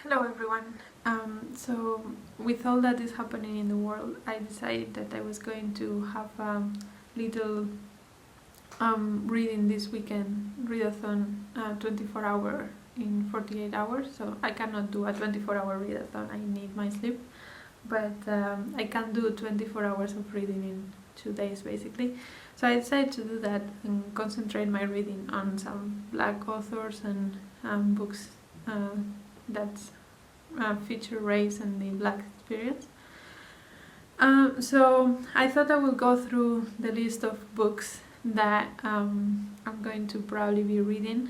Hello everyone. So with all that is happening in the world, I decided that I was going to have a little reading this weekend, readathon, 24 hour in 48 hours. So I cannot do a 24-hour readathon, I need my sleep, but I can do 24 hours of reading in 2 days basically. So I decided to do that and concentrate my reading on some Black authors and books that feature race and the Black experience. So I thought I will go through the list of books that I'm going to probably be reading.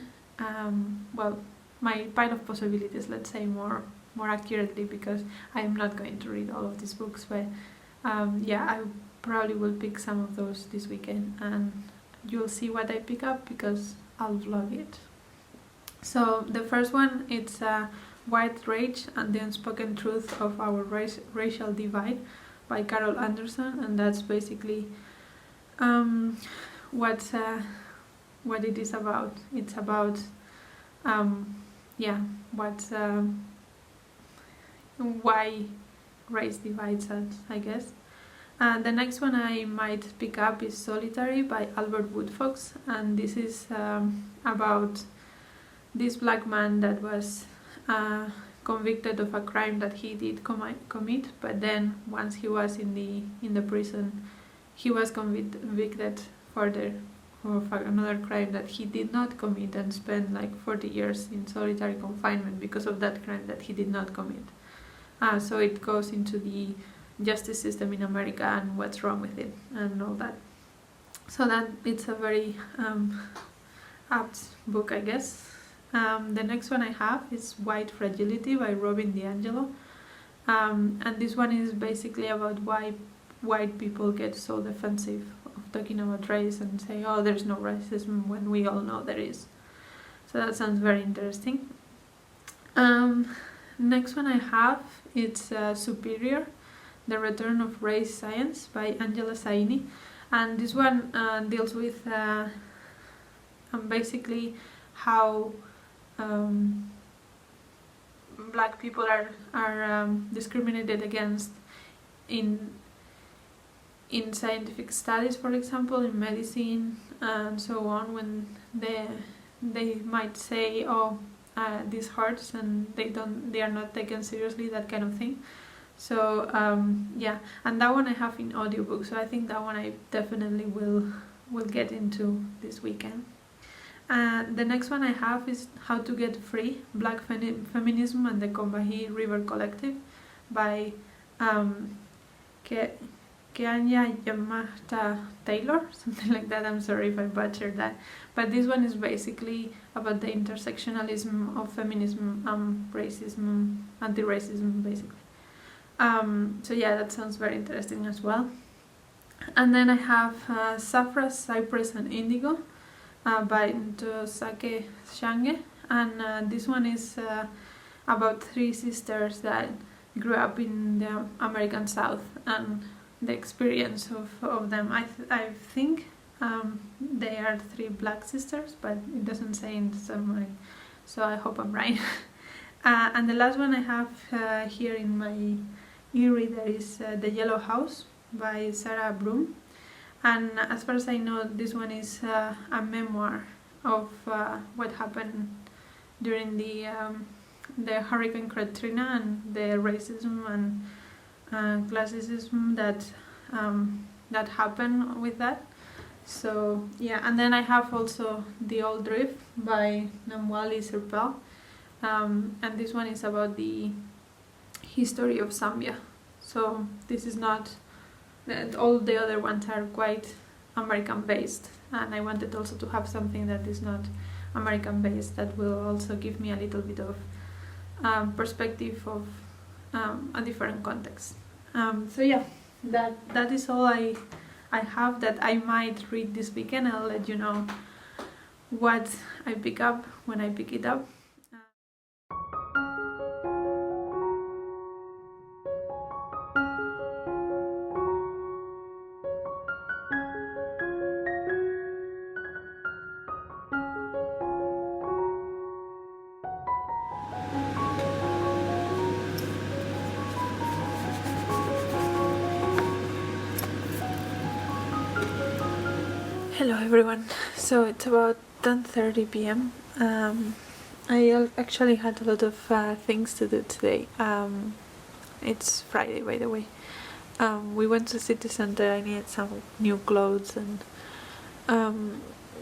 Well, my pile of possibilities, let's say more accurately, because I am not going to read all of these books, but yeah, I probably will pick some of those this weekend, and you'll see what I pick up because I'll vlog it. So the first one, it's White Rage and the Unspoken Truth of Our Racial Divide by Carol Anderson, and that's basically what it is about. It's about why race divides us, I guess. The next one I might pick up is Solitary by Albert Woodfox, and this is about this black man that was convicted of a crime that he did commit, but then once he was in the prison, he was convicted further of another crime that he did not commit, and spent like 40 years in solitary confinement because of that crime that he did not commit. So it goes into the justice system in America and what's wrong with it and all that. So that it's a very apt book, I guess. The next one I have is White Fragility by Robin di Angelo, and this one is basically about why white people get so defensive of talking about race and say, oh, there's no racism, when we all know there is. So that sounds very interesting. Next one I have, it's Superior, The Return of Race Science by Angela Saini, and this one deals with basically how black people are discriminated against in scientific studies, for example, in medicine and so on, when they might say, oh, this hurts, and they are not taken seriously, that kind of thing. So yeah, and that one I have in audiobook, so I think that one I definitely will get into this weekend. The next one I have is How to Get Free, Black Feminism and the Combahee River Collective by Keeanga-Yamahtta Taylor, something like that. I'm sorry if I butchered that. But this one is basically about the intersectionalism of feminism, racism, anti-racism, basically. So yeah, that sounds very interesting as well. And then I have Sassafrass, Cypress and Indigo by Ntozake, Shange, and this one is about 3 sisters that grew up in the American South and the experience of them. I think they are 3 black sisters, but it doesn't say in the summary, so I hope I'm right. And the last one I have here in my e-reader is The Yellow House by Sarah Broom. And as far as I know, this one is a memoir of what happened during the Hurricane Katrina and the racism and classism that happened with that. So yeah, and then I have also The Old Drift by Namwali Serpal, and this one is about the history of Zambia. So this is not, all the other ones are quite American based, and I wanted also to have something that is not American based, that will also give me a little bit of perspective of a different context. So yeah, that is all I have that I might read this weekend. I'll let you know what I pick up when I pick it up. Hello everyone. So it's about 10:30 p.m. I actually had a lot of things to do today. It's Friday, by the way. We went to city center. I needed some new clothes, and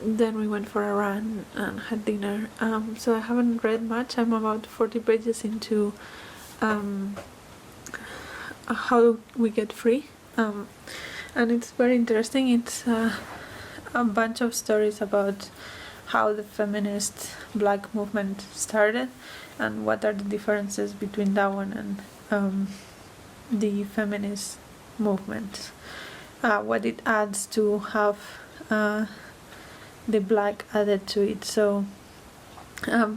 then we went for a run and had dinner. So I haven't read much. I'm about 40 pages into How We Get Free, and it's very interesting. It's a bunch of stories about how the feminist black movement started and what are the differences between that one and the feminist movement, what it adds to have the black added to it. So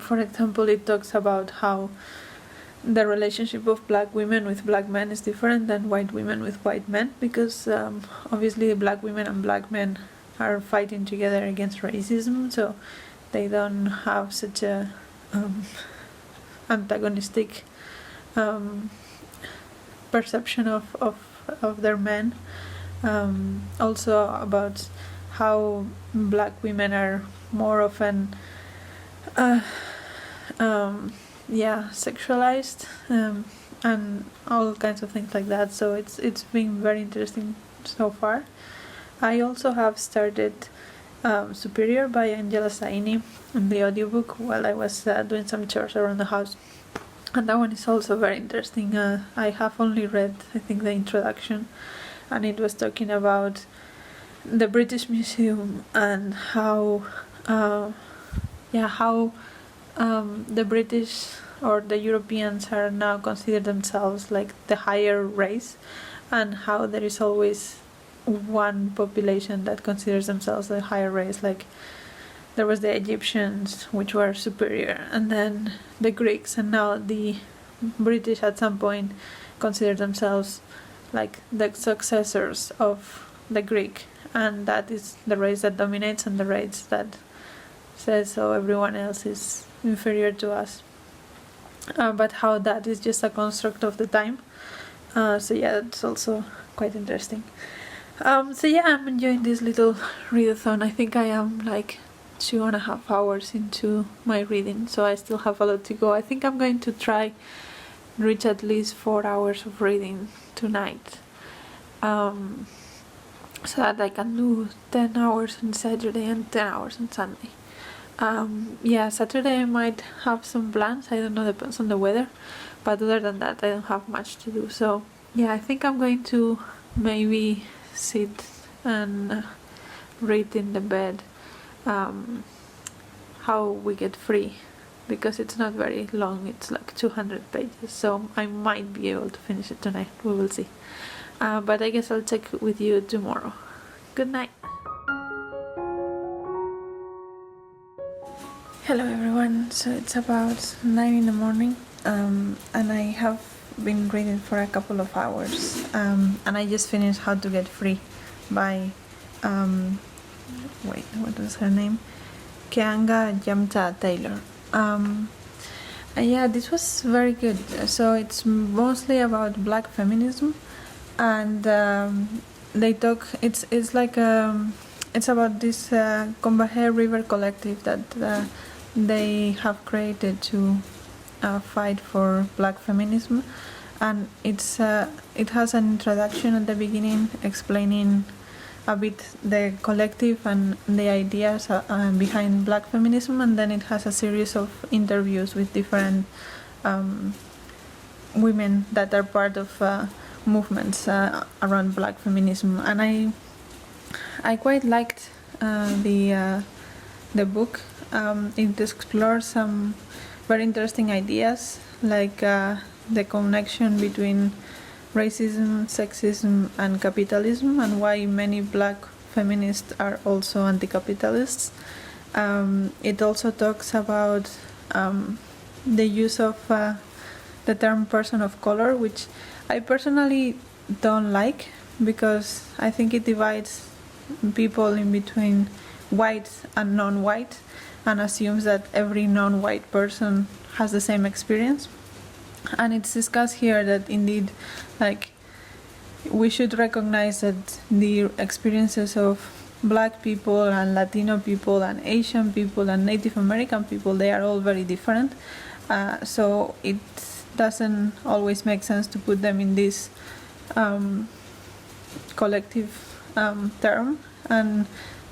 for example, it talks about how the relationship of black women with black men is different than white women with white men, because obviously black women and black men are fighting together against racism, so they don't have such a antagonistic perception of their men. Also about how black women are more often sexualized, and all kinds of things like that. So it's been very interesting so far. I also have started Superior by Angela Saini in the audiobook while I was doing some chores around the house, and that one is also very interesting. I have only read, I think, the introduction, and it was talking about the British Museum and how the British or the Europeans are now consider themselves like the higher race, and how there is always one population that considers themselves the higher race. Like there was the Egyptians, which were superior, and then the Greeks, and now the British at some point consider themselves like the successors of the Greek, and that is the race that dominates and the race that says so everyone else is inferior to us, but how that is just a construct of the time. So yeah, that's also quite interesting. So yeah, I'm enjoying this little readathon. I think I am like 2.5 hours into my reading, so I still have a lot to go. I think I'm going to try reach at least 4 hours of reading tonight, so that I can do 10 hours on Saturday and 10 hours on Sunday. Saturday I might have some plans, I don't know, depends on the weather, but other than that I don't have much to do. So yeah, I think I'm going to maybe sit and read in the bed How We Get Free, because it's not very long, it's like 200 pages, so I might be able to finish it tonight. We will see, but I guess I'll check with you tomorrow. Good night. Hello everyone, so it's about 9 in the morning, and I have been reading for a couple of hours, and I just finished How to Get Free by what was her name? Keeanga-Yamahtta Taylor. Yeah, this was very good. So it's mostly about black feminism, and they talk, it's like it's about this Combahee River collective that they have created to fight for black feminism, and it has an introduction at the beginning explaining a bit the collective and the ideas behind black feminism, and then it has a series of interviews with different women that are part of movements around black feminism, and I quite liked the book. It explores some very interesting ideas, like the connection between racism, sexism, and capitalism, and why many black feminists are also anti-capitalists. It also talks about the use of the term person of color, which I personally don't like, because I think it divides people in between white and non-white, and assumes that every non-white person has the same experience. And it's discussed here that indeed, like, we should recognize that the experiences of Black people and Latino people and Asian people and Native American people, they are all very different. So it doesn't always make sense to put them in this collective term, and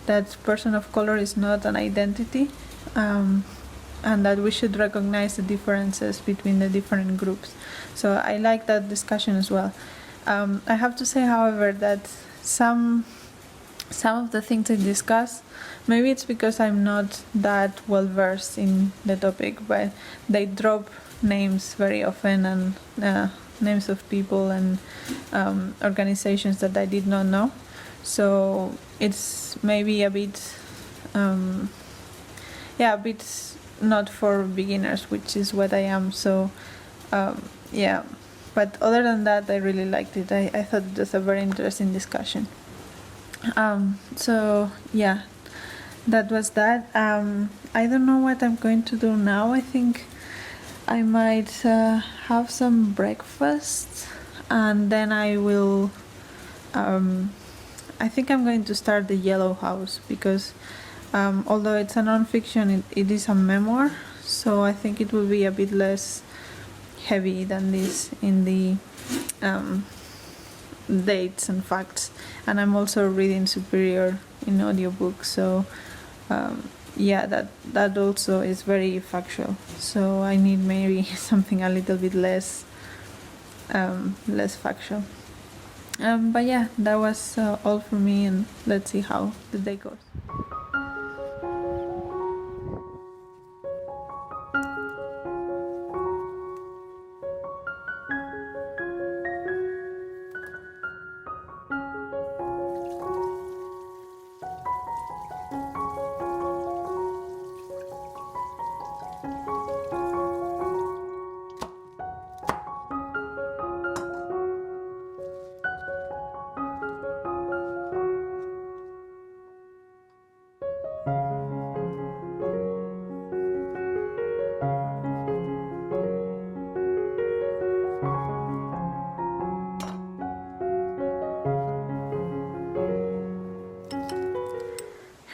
that person of color is not an identity, and that we should recognize the differences between the different groups. So I like that discussion as well. I have to say, however, that some of the things I discuss, maybe it's because I'm not that well versed in the topic, but they drop names very often, and names of people and organizations that I did not know. So it's maybe a bit a bit not for beginners, which is what I am. So but other than that, I really liked it. I thought it was a very interesting discussion. So yeah, that was that. I don't know what I'm going to do now. I think I might have some breakfast, and then I will I think I'm going to start The Yellow House, because although it's a non-fiction, it is a memoir, so I think it will be a bit less heavy than this in the dates and facts. And I'm also reading Superior in audiobook, so that also is very factual, so I need maybe something a little bit less factual. But yeah, that was all for me, and let's see how the day goes.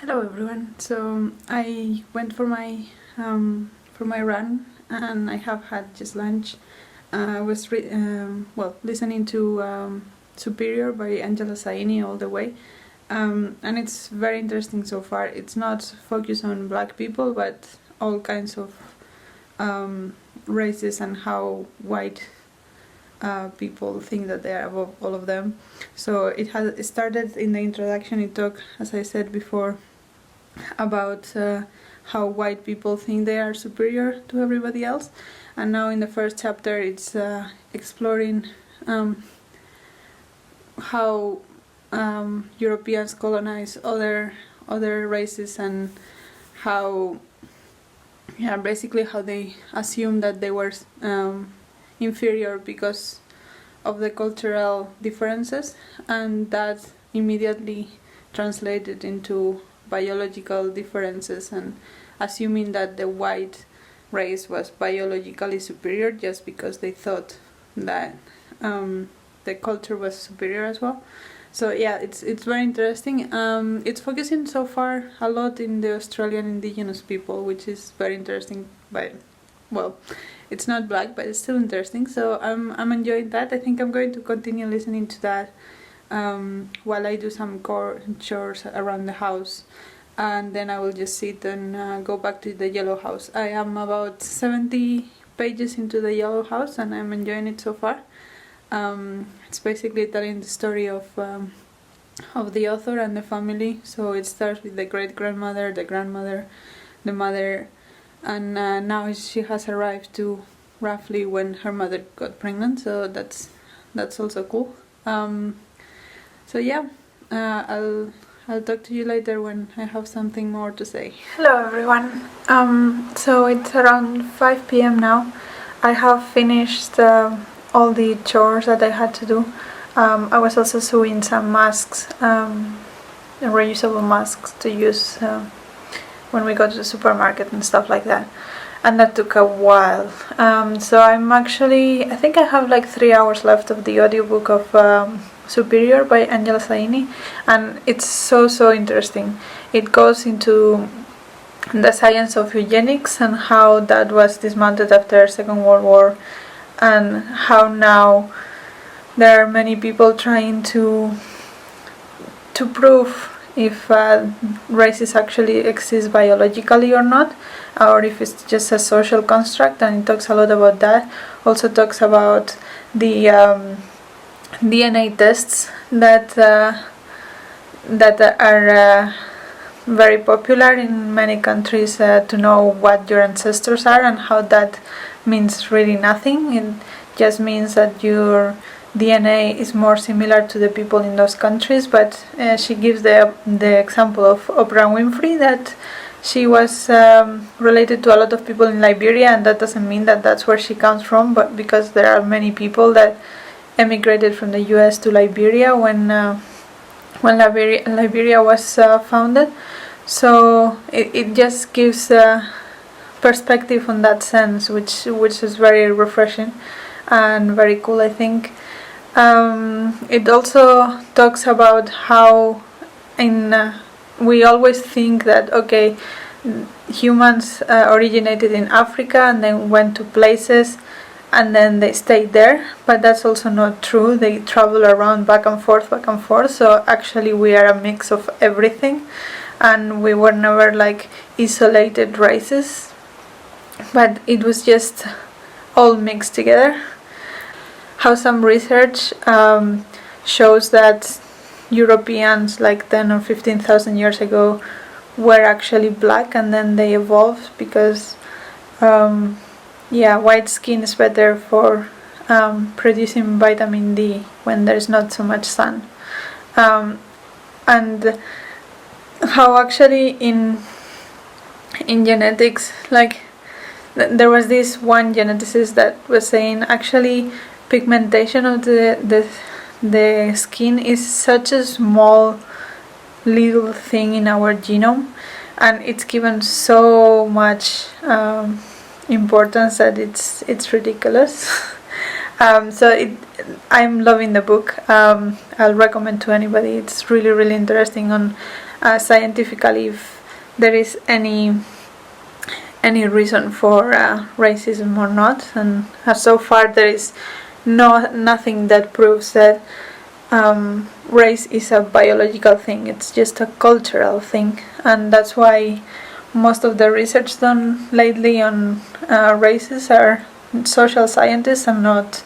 Hello everyone. So I went for my run, and I have had just lunch. I was listening to Superior by Angela Saini all the way, and it's very interesting so far. It's not focused on black people, but all kinds of races, and how white people think that they are above all of them. So it started in the introduction. It talked, as I said before, about how white people think they are superior to everybody else, and now in the first chapter it's exploring how Europeans colonize other races, and how basically how they assume that they were inferior because of the cultural differences, and that immediately translated into biological differences, and assuming that the white race was biologically superior just because they thought that the culture was superior as well. So yeah, it's very interesting. It's focusing so far a lot in the Australian indigenous people, which is very interesting. But well, it's not black, but it's still interesting. So I'm enjoying that. I think I'm going to continue listening to that while I do some chores around the house, and then I will just sit and go back to The Yellow House. I am about 70 pages into The Yellow House, and I'm enjoying it so far. It's basically telling the story of the author and the family. So it starts with the great-grandmother, the grandmother, the mother, and now she has arrived to roughly when her mother got pregnant, so that's also cool. So yeah, I'll talk to you later when I have something more to say. Hello everyone. So it's around 5 p.m. now. I have finished all the chores that I had to do. I was also sewing some masks, reusable masks to use when we go to the supermarket and stuff like that. And that took a while. So I think I have like 3 hours left of the audiobook of Superior by Angela Saini, and it's so interesting. It goes into the science of eugenics and how that was dismantled after Second World War, and how now there are many people trying to prove if races actually exist biologically or not, or if it's just a social construct, and it talks a lot about that. Also talks about the DNA tests that are very popular in many countries to know what your ancestors are, and how that means really nothing. It just means that your DNA is more similar to the people in those countries. But she gives the example of Oprah Winfrey, that she was related to a lot of people in Liberia, and that doesn't mean that that's where she comes from, but because there are many people that emigrated from the US to Liberia when Liberia was founded. So it just gives perspective on that sense, which is very refreshing and very cool, I think. It also talks about how we always think that, okay, humans originated in Africa and then went to places and then they stayed there, but that's also not true. They travel around back and forth, so actually we are a mix of everything, and we were never like isolated races, but it was just all mixed together. How some research shows that Europeans like 10 or 15,000 years ago were actually black, and then they evolved because white skin is better for producing vitamin D when there's not so much sun. And how actually in genetics, like there was this one geneticist that was saying actually pigmentation of the skin is such a small little thing in our genome, and it's given so much importance that it's ridiculous. I'm loving the book. I'll recommend to anybody. It's really interesting on scientifically if there is any reason for racism or not, and so far there is nothing that proves that race is a biological thing. It's just a cultural thing, and that's why most of the research done lately on races are social scientists and not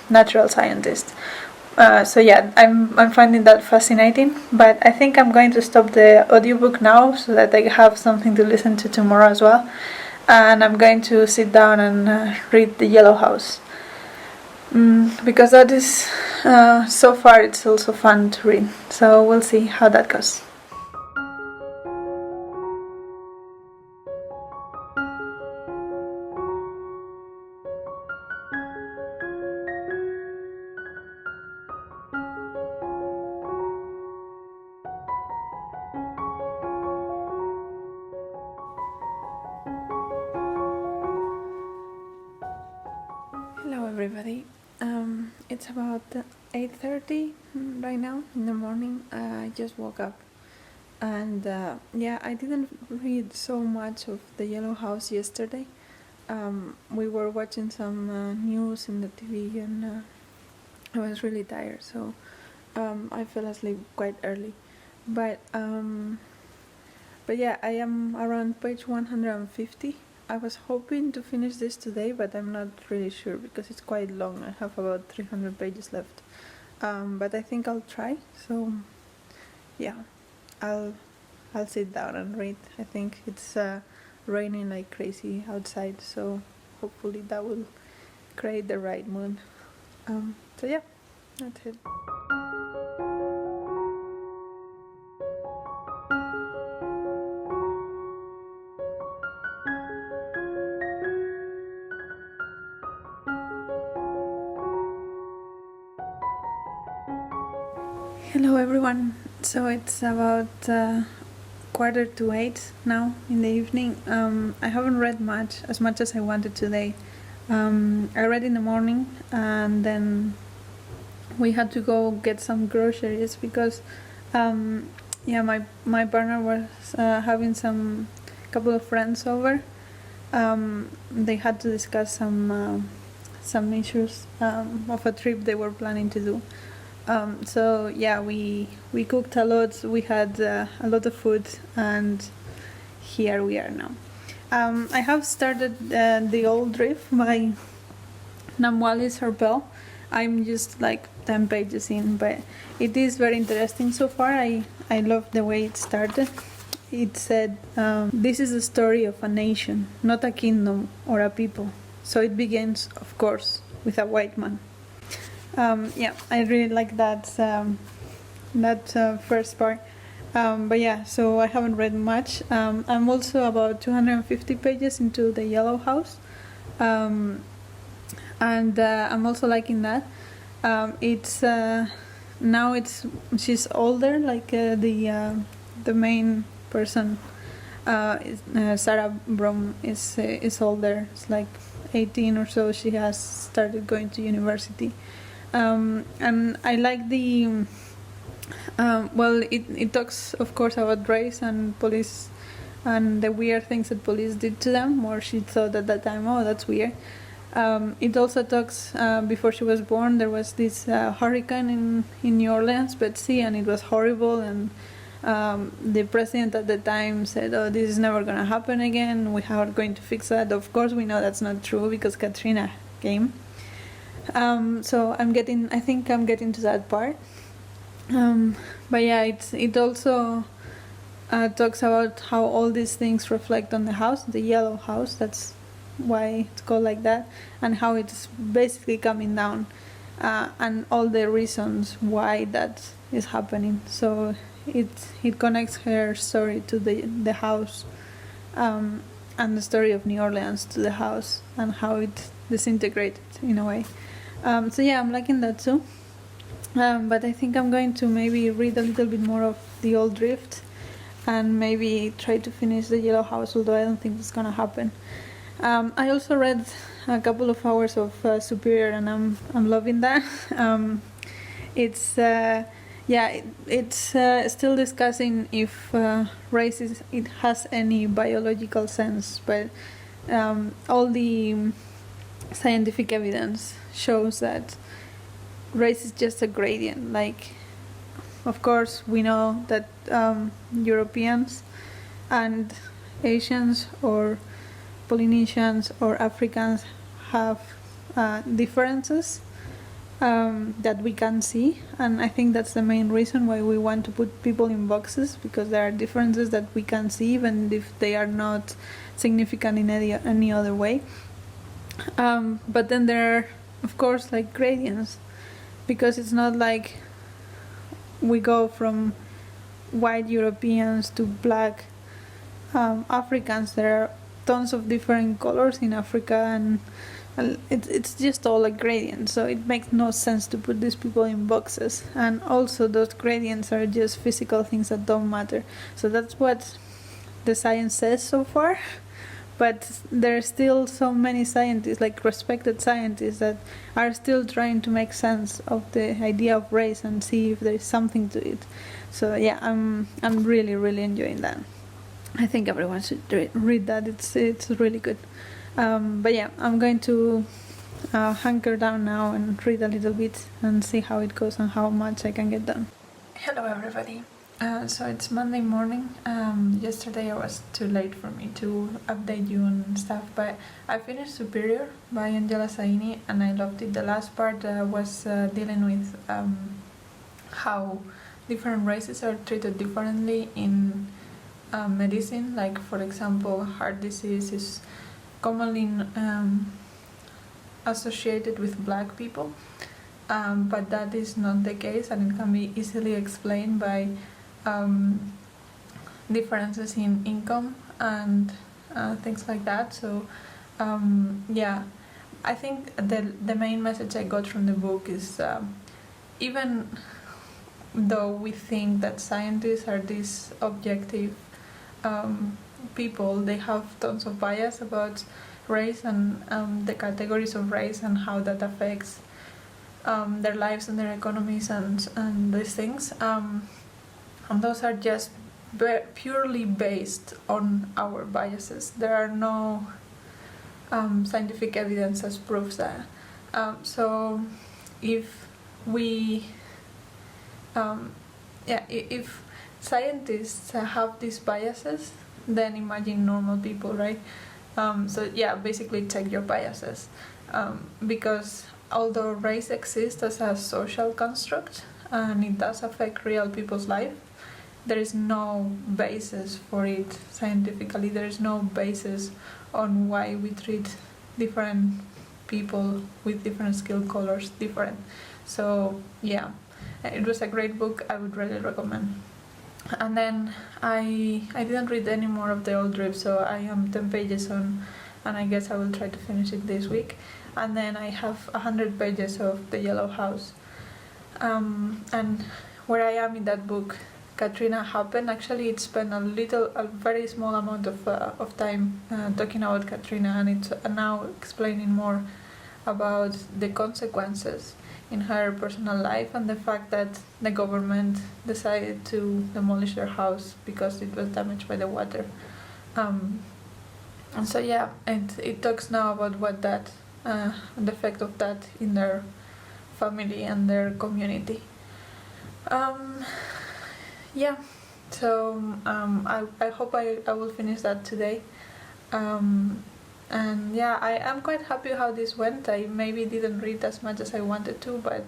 natural scientists. I'm finding that fascinating, but I think I'm going to stop the audiobook now so that I have something to listen to tomorrow as well, and I'm going to sit down and read The Yellow House, because that is so far it's also fun to read, so we'll see how that goes. Hello everybody. It's about 8:30 right now in the morning. I just woke up, and I didn't read so much of The Yellow House yesterday. We were watching some news in the TV, and I was really tired, so I fell asleep quite early. But I am around page 150. I was hoping to finish this today, but I'm not really sure because it's quite long. I have about 300 pages left, but I think I'll try. So I'll sit down and read. I think it's raining like crazy outside, so hopefully that will create the right mood. That's it. Hello everyone. So it's about 7:45 now in the evening. I haven't read as much as I wanted today. I read in the morning, and then we had to go get some groceries because my partner was having some couple of friends over. They had to discuss some issues of a trip they were planning to do. So yeah, we cooked a lot. We had a lot of food, and here we are now. I have started The Old Drift by Namwali Sarpel. I'm just like 10 pages in, but it is very interesting so far. I love the way it started. It said, this is a story of a nation, not a kingdom or a people. So it begins, of course, with a white man. I really like that first part. But yeah, so I haven't read much. I'm also about 250 pages into The Yellow House. And I'm also liking that. She's older, like the main person, Sarah Broom is older. It's like 18 or so. She has started going to university, and I like the. It talks, of course, about race and police, and the weird things that police did to them. Or she thought at that time, oh, that's weird. It also talks, before she was born, there was this hurricane in New Orleans, Betsy, and it was horrible, and the president at the time said, oh, this is never going to happen again, we are going to fix that. Of course we know that's not true because Katrina came. So I think I'm getting to that part. But yeah, it also talks about how all these things reflect on the house, the yellow house, that's why it's called like that, and how it's basically coming down, and all the reasons why that is happening. So it connects her story to the house, and the story of New Orleans to the house, and how it disintegrated in a way. So yeah, I'm liking that too. But I think I'm going to maybe read a little bit more of The Old Drift, and maybe try to finish The Yellow House, although I don't think it's gonna happen. I also read a couple of hours of Superior, and I'm loving that. It's still discussing if race it has any biological sense, but all the scientific evidence shows that race is just a gradient. Like, of course, we know that Europeans and Asians or Polynesians or Africans have differences that we can see, and I think that's the main reason why we want to put people in boxes, because there are differences that we can see even if they are not significant in any other way. But then there are, of course, like gradients, because it's not like we go from white Europeans to black Africans. There are tons of different colors in Africa, and it's just all a gradient, so it makes no sense to put these people in boxes. And also those gradients are just physical things that don't matter. So that's what the science says so far, but there are still so many scientists, like respected scientists, that are still trying to make sense of the idea of race and see if there is something to it. So yeah, I'm really, really enjoying that. I think everyone should read that. It's really good. But yeah, I'm going to hunker down now and read a little bit and see how it goes and how much I can get done. Hello everybody. So it's Monday morning. Yesterday I was too late for me to update you on stuff, but I finished Superior by Angela Saini, and I loved it. The last part was dealing with how different races are treated differently in medicine. Like, for example, heart disease is commonly associated with black people, but that is not the case, and it can be easily explained by differences in income and things like that. So I think the main message I got from the book is even though we think that scientists are these objective people, they have tons of bias about race and the categories of race and how that affects their lives and their economies and these things. And those are just purely based on our biases. There are no scientific evidence as proves that. So if we, if scientists have these biases, then imagine normal people, right? So yeah, basically check your biases, because although race exists as a social construct and it does affect real people's life, there is no basis for it scientifically. There is no basis on why we treat different people with different skill colors different. So yeah, it was a great book. I would really recommend. And then I didn't read any more of the old drip, so I am 10 pages on, and I guess I will try to finish it this week. And then I have 100 pages of the Yellow House. And where I am in that book, Katrina happened. Actually, it spent a very small amount of time talking about Katrina, and it's now explaining more about the consequences in her personal life and the fact that the government decided to demolish their house because it was damaged by the water. And so yeah, it talks now about what that, the effect of that in their family and their community. Yeah, so I hope I will finish that today. And yeah, I am quite happy how this went. I maybe didn't read as much as I wanted to, but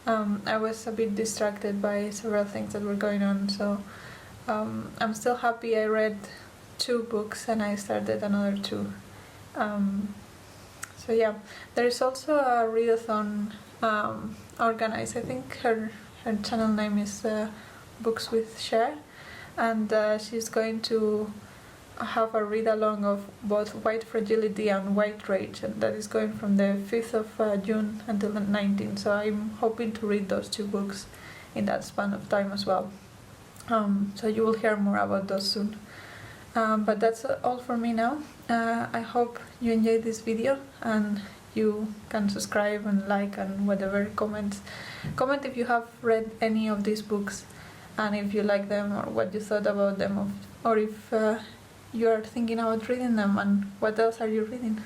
I was a bit distracted by several things that were going on, so I'm still happy. I read 2 books and I started another 2. So yeah, there is also a readathon organized. I think her channel name is Books with Share, and she's going to have a read-along of both White Fragility and White Rage, and that is going from the 5th of June until the 19th, so I'm hoping to read those 2 books in that span of time as well. So you will hear more about those soon. But that's all for me now. I hope you enjoyed this video, and you can subscribe and like and whatever, comment if you have read any of these books and if you like them or what you thought about them, or if you are thinking about reading them, and what else are you reading.